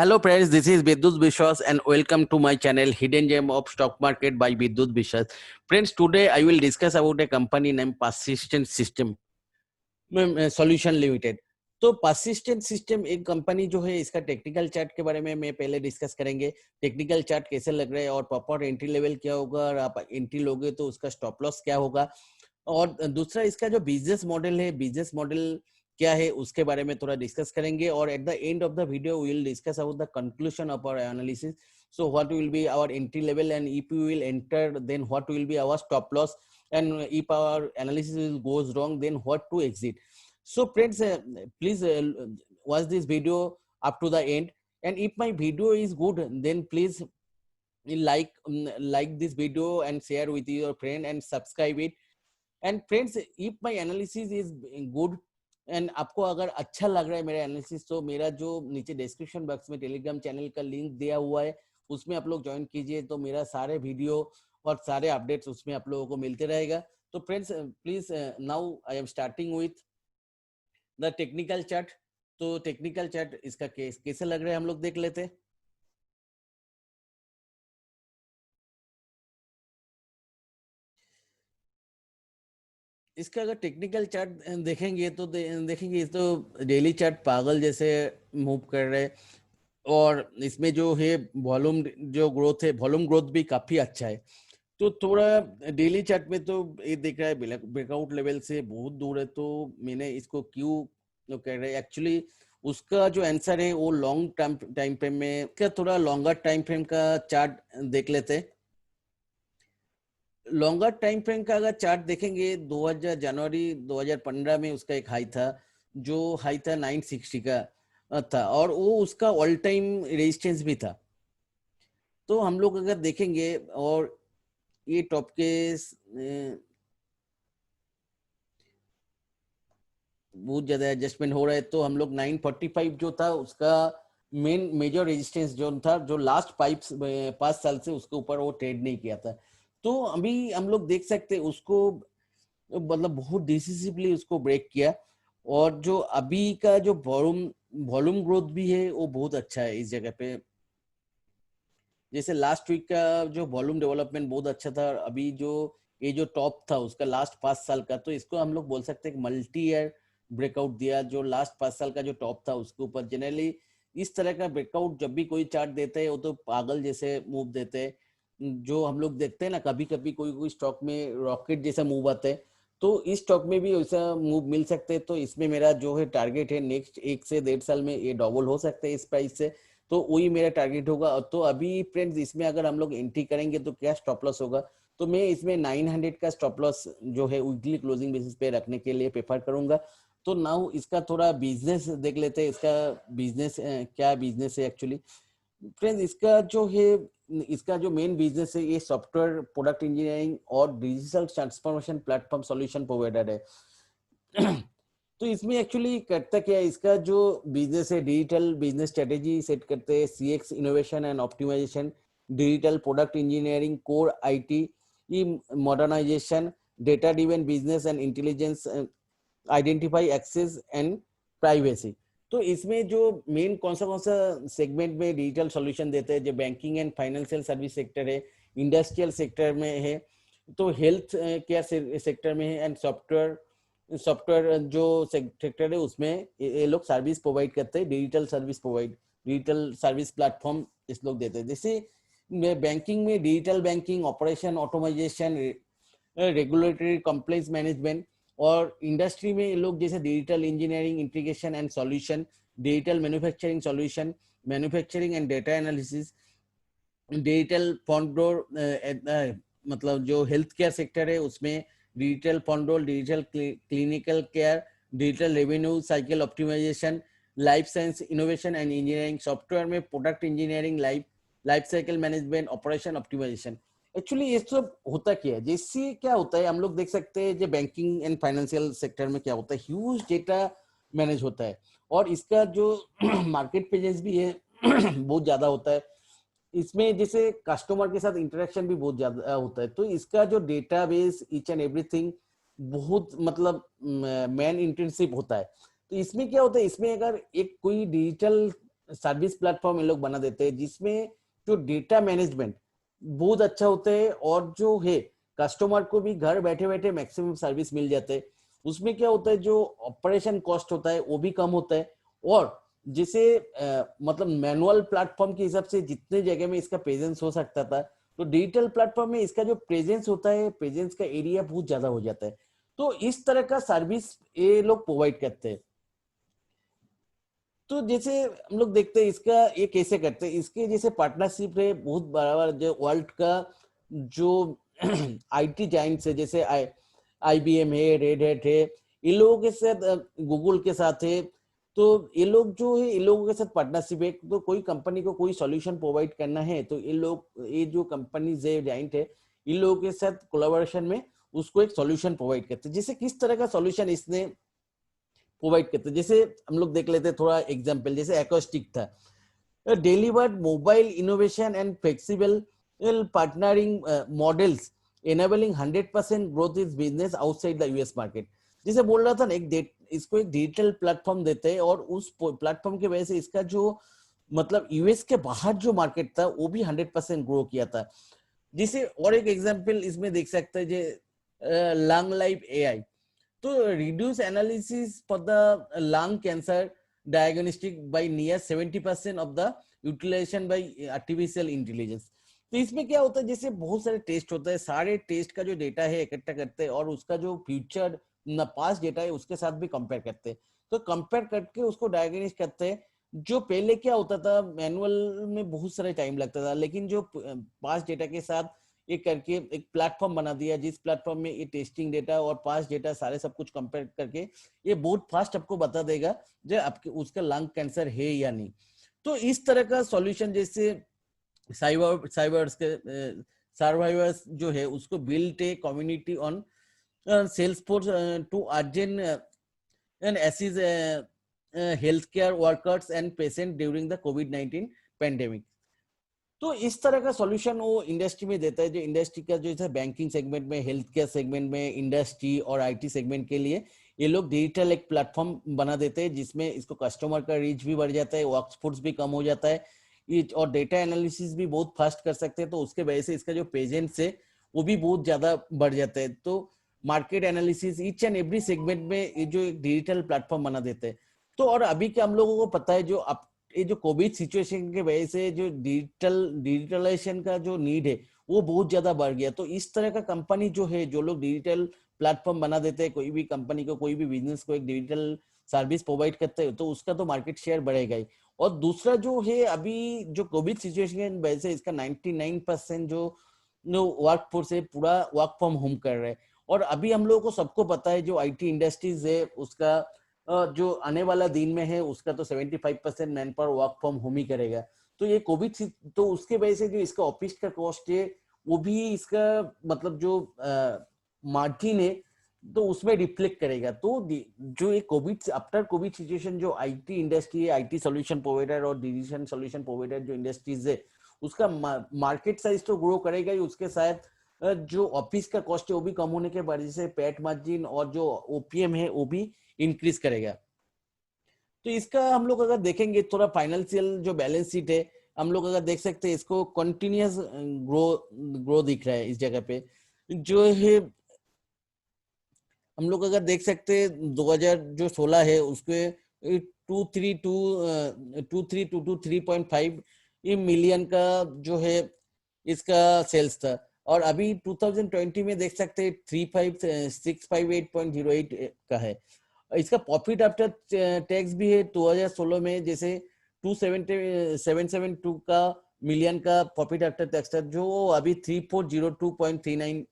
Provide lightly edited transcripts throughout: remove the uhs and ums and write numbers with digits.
Hello friends, this is Vidyut Vishwas and welcome to my channel Hidden Gem of Stock Market by Vidyut Vishwas. Friends, today I will discuss about a company named Persistent System Solution Limited. तो persistent system एक company जो है, इसका technical chart के बारे में मैं पहले डिस्कस करेंगे। टेक्निकल चार्ट कैसे लग रहा है और प्रॉपर एंट्री लेवल क्या होगा, और आप एंट्री लोगे तो उसका स्टॉप लॉस क्या होगा, और दूसरा इसका जो बिजनेस मॉडल है, बिजनेस मॉडल क्या है उसके बारे में थोड़ा डिस्कस करेंगे। और at the end of the video we will discuss about the conclusion of our analysis. So what will be our entry level and if we will enter then what will be our stop loss, and if our analysis goes wrong then what to exit. So friends, please watch this video up to the end, and if my video is good then please like this video and share with your friend and subscribe it. And friends, if my analysis is good and आपको अगर अच्छा लग रहा है मेरा analysis, तो मेरा जो नीचे डिस्क्रिप्शन बॉक्स में टेलीग्राम चैनल का लिंक दिया हुआ है, उसमें आप लोग ज्वाइन कीजिए, तो मेरा सारे वीडियो और सारे अपडेट्स उसमें आप लोगों को मिलते रहेगा। तो friends please, now I am starting with the technical chart. तो टेक्निकल चार्ट इसका कैसे लग रहा है हम लोग देख लेते हैं। इसका अगर टेक्निकल चार्ट देखेंगे तो देखेंगे तो डेली चार्ट पागल जैसे मूव कर रहे हैं, और इसमें जो है वॉल्यूम जो ग्रोथ है, वॉल्यूम ग्रोथ भी काफी अच्छा है। तो थोड़ा डेली चार्ट में तो ये दिख रहा है ब्रेकआउट लेवल से बहुत दूर है, तो मैंने इसको क्यों कह रहे हैं, एक्चुअली उसका जो आंसर है वो लॉन्ग टाइम फ्रेम में, क्या थोड़ा लॉन्गर टाइम फ्रेम का चार्ट देख लेते हैं। लॉन्गर टाइम फ्रेम का अगर चार्ट देखेंगे, 2000 जनवरी 2015 में उसका एक हाई था, जो हाई था 960 का था, और वो उसका ऑल टाइम रेजिस्टेंस भी था। तो हम लोग अगर देखेंगे और ये टॉप के बहुत ज्यादा एडजस्टमेंट हो रहा है, तो हम लोग 945 जो था उसका मेन मेजर रेजिस्टेंस जोन था, जो लास्ट 5 साल से उसके ऊपर वो ट्रेड नहीं किया था। तो अभी हम लोग देख सकते हैं उसको, मतलब बहुत डिसिसिवली उसको ब्रेक किया, और जो अभी का जो वॉल्यूम ग्रोथ भी है वो बहुत अच्छा है इस जगह पे। जैसे लास्ट वीक का जो वॉल्यूम डेवलपमेंट बहुत अच्छा था, और अभी जो ये जो टॉप था उसका लास्ट 5 साल का, तो इसको हम लोग बोल सकते हैं कि मल्टी ईयर ब्रेकआउट दिया। जो लास्ट 5 साल का जो टॉप था उसके ऊपर जनरली इस तरह का ब्रेकआउट जब भी कोई चार्ट देते हैं वो तो पागल जैसे मूव देते हैं। जो हम लोग देखते हैं ना, कभी कभी कोई कोई स्टॉक में रॉकेट जैसा मूव आते हैं, तो इस स्टॉक में भी वैसा मूव मिल सकते हैं। तो इसमें मेरा जो है टारगेट है, नेक्स्ट 1 से 1.5 साल में ये डबल हो सकते हैं इस प्राइस से, तो वही मेरा टारगेट होगा। तो अभी फ्रेंड्स इसमें अगर हम लोग एंट्री करेंगे तो क्या स्टॉप लॉस होगा, तो मैं इसमें 900 का स्टॉप लॉस जो है वीकली क्लोजिंग बेसिस पे रखने के लिए प्रेफर करूंगा। तो नाउ इसका थोड़ा बिजनेस देख लेते हैं, इसका बिजनेस क्या बिजनेस है एक्चुअली। फ्रेंड्स इसका जो मेन बिजनेस है, ये सॉफ्टवेयर प्रोडक्ट इंजीनियरिंग और digital transformation platform solution provider है। तो इसमें एक्चुअली करता क्या है, इसका जो बिजनेस है, डिजिटल बिजनेस स्ट्रेटेजी सेट करते हैं, CX innovation and optimisation, digital product engineering, core IT modernisation, data driven business and intelligence, identify access and privacy. तो इसमें जो मेन कौन सा सेगमेंट में डिजिटल सॉल्यूशन देते हैं, जो banking and financial service sector है, इंडस्ट्रियल सेक्टर में है, तो हेल्थ केयर सेक्टर में है, एंड सॉफ्टवेयर जो सेक्टर है उसमें ये लोग सर्विस प्रोवाइड करते हैं, डिजिटल सर्विस प्लेटफॉर्म इस लोग देते हैं। जैसे बैंकिंग में digital banking, operation automization, regulatory compliance management, और इंडस्ट्री में ये लोग जैसे digital engineering integration and solution, digital manufacturing solution, manufacturing and data analysis, digital front door, मतलब जो हेल्थ केयर सेक्टर है उसमें digital front door, digital clinical care, digital revenue cycle optimisation, life science innovation and engineering, software में product engineering, life cycle management, operation optimisation. Actually ये सब होता क्या है, जैसे क्या होता है हम लोग देख सकते हैं, जो बैंकिंग एंड फाइनेंशियल सेक्टर में क्या होता है, ह्यूज डेटा मैनेज होता है, और इसका जो मार्केट प्रेजेंस भी है बहुत ज्यादा होता है। इसमें जैसे कस्टमर के साथ इंटरेक्शन भी बहुत ज्यादा होता है, तो इसका जो डेटाबेस ईच एंड एवरीथिंग बहुत मतलब मैन इंटेंसिव होता है। तो इसमें क्या होता है, इसमें अगर एक कोई डिजिटल सर्विस प्लेटफॉर्म ये लोग बना देते हैं जिसमें जो डेटा मैनेजमेंट बहुत अच्छा होता है और जो है कस्टमर को भी घर बैठे बैठे मैक्सिमम सर्विस मिल जाते हैं। उसमें क्या होता है, जो ऑपरेशन कॉस्ट होता है वो भी कम होता है। और जिसे मतलब मैनुअल प्लेटफॉर्म के हिसाब से जितने जगह में इसका प्रेजेंस हो सकता था, तो डिजिटल प्लेटफॉर्म में इसका जो प्रेजेंस होता है, प्रेजेंस का एरिया बहुत ज्यादा हो जाता है। तो इस तरह का सर्विस ये लोग प्रोवाइड करते हैं। तो जैसे हम लोग देखते हैं इसका ये कैसे करते हैं, इसके जैसे पार्टनरशिप है बहुत बराबर, जो वर्ल्ड का जो आईटी जाइंट्स है, जैसे आईबीएम है, रेड हैट है, इन लोगों के साथ, गूगल के साथ है। तो ये लोग जो है इन लोगों के साथ पार्टनरशिप है। तो कोई कंपनी को कोई सॉल्यूशन प्रोवाइड करना है तो ये लोग, ये जो कंपनीज है जाइंट है, इन लोगों के साथ कोलैबोरेशन में उसको एक सॉल्यूशन प्रोवाइड करते हैं। जैसे किस तरह का सॉल्यूशन इसने प्रोवाइड करते हैं, जैसे हम लोग देख लेते हैं थोड़ा एग्जांपल। जैसे एक्वास्टिक था, delivered mobile innovation and flexible partnering models enabling 100% growth is business outside the US market। जैसे बोल रहा था ना, इसको एक डिजिटल प्लेटफॉर्म देते हैं और उस प्लेटफॉर्म की वजह से इसका जो मतलब यूएस के बाहर जो मार्केट था वो भी 100% ग्रो किया था। जिसे और एक एग्जांपल इसमें देख सकते हैं, जो लंग लाइफ एआई, तो reduce analysis for the lung cancer diagnostic by near 70% of the utilization by artificial intelligence। तो इसमें क्या होता है, जैसे बहुत सारे टेस्ट होता है, सारे टेस्ट का जो डेटा है इकट्ठा करते हैं और उसका जो फ्यूचर न पास्ट डेटा है उसके साथ भी कंपेयर करते हैं। तो कंपेयर करके उसको डायग्नोस करते हैं। जो पहले क्या होता था, मैनुअल में बहुत सारा टाइम लगता था, लेकिन जो पास्ट डेटा के साथ ये करके एक प्लेटफॉर्म बना दिया, जिस प्लेटफॉर्म में ये टेस्टिंग डेटा और पास्ट डेटा सारे सब कुछ कंपेयर करके ये बहुत फास्ट आपको बता देगा जो आपके उसका लंग कैंसर है या नहीं। तो इस तरह का सॉल्यूशन, जैसे साइबर्स के सर्वाइवर्स जो है उसको build a community on Salesforce to urgent and assist health care workers and patient during the कोविड-19 पेंडेमिक। तो इस तरह का सॉल्यूशन वो इंडस्ट्री में देता है, जो इंडस्ट्री का जो है बैंकिंग सेगमेंट में, हेल्थ केयर सेगमेंट में, इंडस्ट्री और आईटी सेगमेंट के लिए ये लोग डिजिटल एक प्लेटफॉर्म बना देते हैं जिसमें इसको कस्टमर का रीच भी बढ़ जाता है, वर्कफोर्स भी कम हो जाता है, और डेटा एनालिसिस भी बहुत फास्ट कर सकते हैं। तो उसके वजह से इसका जो प्रेजेंस है वो भी बहुत ज्यादा बढ़ जाता है। तो market analysis each and every segment में ये जो एक डिजिटल प्लेटफॉर्म बना देते हैं। तो और अभी के हम लोगों को पता है, जो ये जो कोविड सिचुएशन के वजह से जो डिजिटलाइजेशन का जो नीड है वो बहुत ज्यादा बढ़ गया। तो इस तरह का कंपनी जो है, जो लोग डिजिटल प्लेटफॉर्म बना देते हैं, कोई भी कंपनी को, कोई भी बिजनेस को एक डिजिटल सर्विस प्रोवाइड करते हैं, तो उसका तो मार्केट शेयर बढ़ेगा ही। और दूसरा जो है, अभी जो कोविड सिचुएशन की वजह से इसका 99% जो वर्क फोर्स है पूरा वर्क फ्रॉम होम कर रहा है। और अभी हम लोगों को सबको पता है, जो आईटी इंडस्ट्रीज है उसका जो आने वाला दिन में है उसका तो 75% man power work from home ही करेगा। तो ये कोविड, तो उसके वजह से जो इसका ऑफिस का कॉस्ट है वो भी इसका मतलब जो मार्जिन है तो उसमें रिफ्लेक्ट करेगा। तो जो ये कोविड आफ्टर कोविड सिचुएशन, जो आईटी इंडस्ट्री है, आईटी सॉल्यूशन प्रोवाइडर और डिजिटल सॉल्यूशन प्रोवाइडर जो इंडस्ट्रीज है, उसका मार्केट साइज तो ग्रो करेगा ही, उसके साथ जो ऑफिस का कॉस्ट है वो भी कम होने के वजह से पैट मार्जिन और जो ओपीएम है वो भी इंक्रीज करेगा। तो इसका हम लोग अगर देखेंगे थोड़ा फाइनेंशियल जो बैलेंस शीट है, हम लोग अगर देख सकते हैं इसको कंटिन्यूअस ग्रो ग्रो दिख रहा है इस जगह पे। जो है हम लोग अगर देख सकते हैं 2016 है उसके 232 मिलियन का जो है इसका सेल्स था। और अभी 2020 में देख सकते हैं 658.08 का है। इसका प्रॉफिट आफ्टर टैक्स भी है 2016 में जैसे 772 का मिलियन का प्रॉफिट आफ्टर टैक्स था, जो अभी 3402.39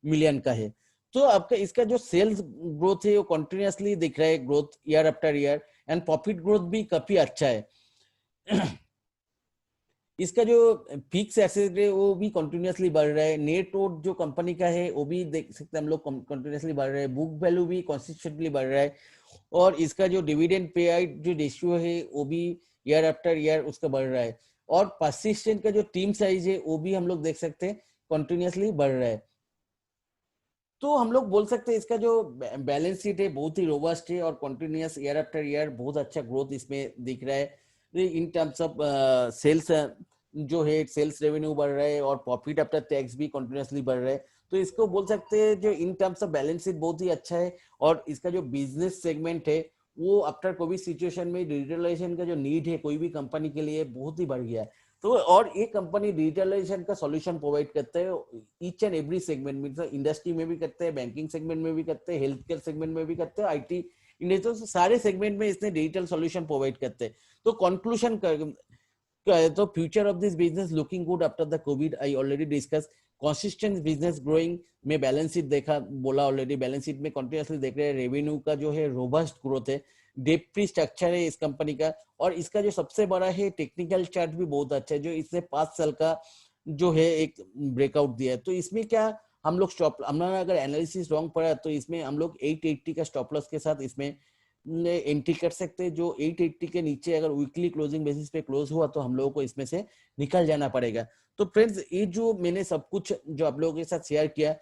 मिलियन का है। तो आपका इसका जो सेल्स ग्रोथ है वो कंटिन्यूअसली दिख रहा है, growth year after year, and profit growth भी काफी अच्छा है। इसका जो फिक्स एसेट है वो भी कंटिन्यूअसली बढ़ रहा है। नेट वोट जो कंपनी का है वो भी देख सकते हैं हम लोग कंटिन्यूअसली बढ़ रहा है। बुक वैल्यू भी कंसिस्टेंटली बढ़ रहा है। और इसका जो डिविडेंड पे आउट जो रेशियो है वो भी ईयर आफ्टर ईयर उसका बढ़ रहा है। और परसिस्टेंट का जो टीम साइज है वो भी हम लोग देख सकते हैं कंटिन्यूअसली बढ़ रहा है। तो हम लोग बोल सकते हैं इसका जो बैलेंस शीट है बहुत ही रोबस्ट है और कंटिन्यूअस ईयर आफ्टर ईयर बहुत अच्छा ग्रोथ इसमें दिख रहा है। इन टर्म्स ऑफ सेल्स जो है, सेल्स रेवेन्यू बढ़ रहा है और प्रॉफिट आफ्टर टैक्स भी कंटिन्यूअसली बढ़ रहा है। तो इसको बोल सकते हैं जो in terms of balance sheet बहुत ही अच्छा है। और इसका जो बिजनेस सेगमेंट है वो आफ्टर कोविड सिचुएशन में डिजिटलाइजेशन का जो नीड है कोई भी कंपनी के लिए बहुत ही बढ़ गया है। तो और ये कंपनी डिजिटलाइजेशन का सॉल्यूशन प्रोवाइड करते हैं ईच एंड एवरी सेगमेंट में, इंडस्ट्री में भी करते हैं, बैंकिंग सेगमेंट में भी करते हैं, हेल्थ केयर सेगमेंट में भी करते हैं, आईटी इंडस्ट्री, तो सारे सेगमेंट में इसने डिजिटल सॉल्यूशन प्रोवाइड करते हैं। तो कंक्लूजन तो future of this business looking good after the Covid, I already discuss. Consistent business growing में बैलेंस शीट देखा, बोला ऑलरेडी, बैलेंस शीट में कंटिन्यूअसली देख रहे हैं रेवेन्यू का जो है रोबस्ट ग्रोथ है, डेट फ्री स्ट्रक्चर है इस कंपनी का, और इसका जो सबसे बड़ा है टेक्निकल चार्ट भी बहुत अच्छा है जो इसने 5 साल का जो है एक ब्रेकआउट दिया है। तो इसमें क्या हम लोग स्टॉप, हमारा अगर एनालिसिस रॉन्ग पड़ा तो इसमें हम लोग 880 का स्टॉप लॉस के साथ इसमें एंट्री कर सकते हैं। जो 880 के नीचे अगर वीकली क्लोजिंग बेसिस पे क्लोज हुआ तो हम लोगों को इसमें से निकल जाना पड़ेगा। तो फ्रेंड्स ये जो मैंने सब कुछ जो आप लोगों के साथ शेयर किया,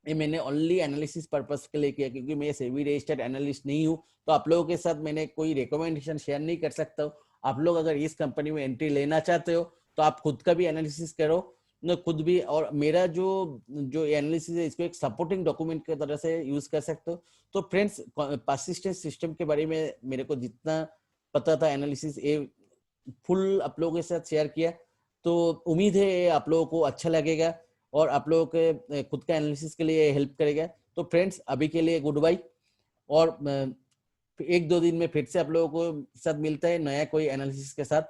ये मैंने ओनली एनालिसिस पर्पस के लिए किया, क्योंकि मैं सेबी रजिस्टर्ड एनालिस्ट नहीं हूँ। तो आप लोगों के साथ मैंने कोई रिकमेंडेशन शेयर नहीं कर सकता हूँ। आप लोग अगर इस कंपनी में एंट्री लेना चाहते हो तो आप खुद का भी एनालिसिस करो न खुद भी, और मेरा जो जो एनालिसिस है इसको एक सपोर्टिंग डॉक्यूमेंट की तरह से यूज कर सकते हो। तो फ्रेंड्स परसिस्टेंस सिस्टम के बारे में मेरे को जितना पता था एनालिसिस ये फुल आप लोगों के साथ शेयर किया। तो उम्मीद है आप लोगों को अच्छा लगेगा और आप लोगों के खुद का एनालिसिस के लिए हेल्प करेगा। तो फ्रेंड्स अभी के लिए गुड बाय, और 1-2 दिन में फिर से आप लोगों को साथ मिलता है नया कोई एनालिसिस के साथ।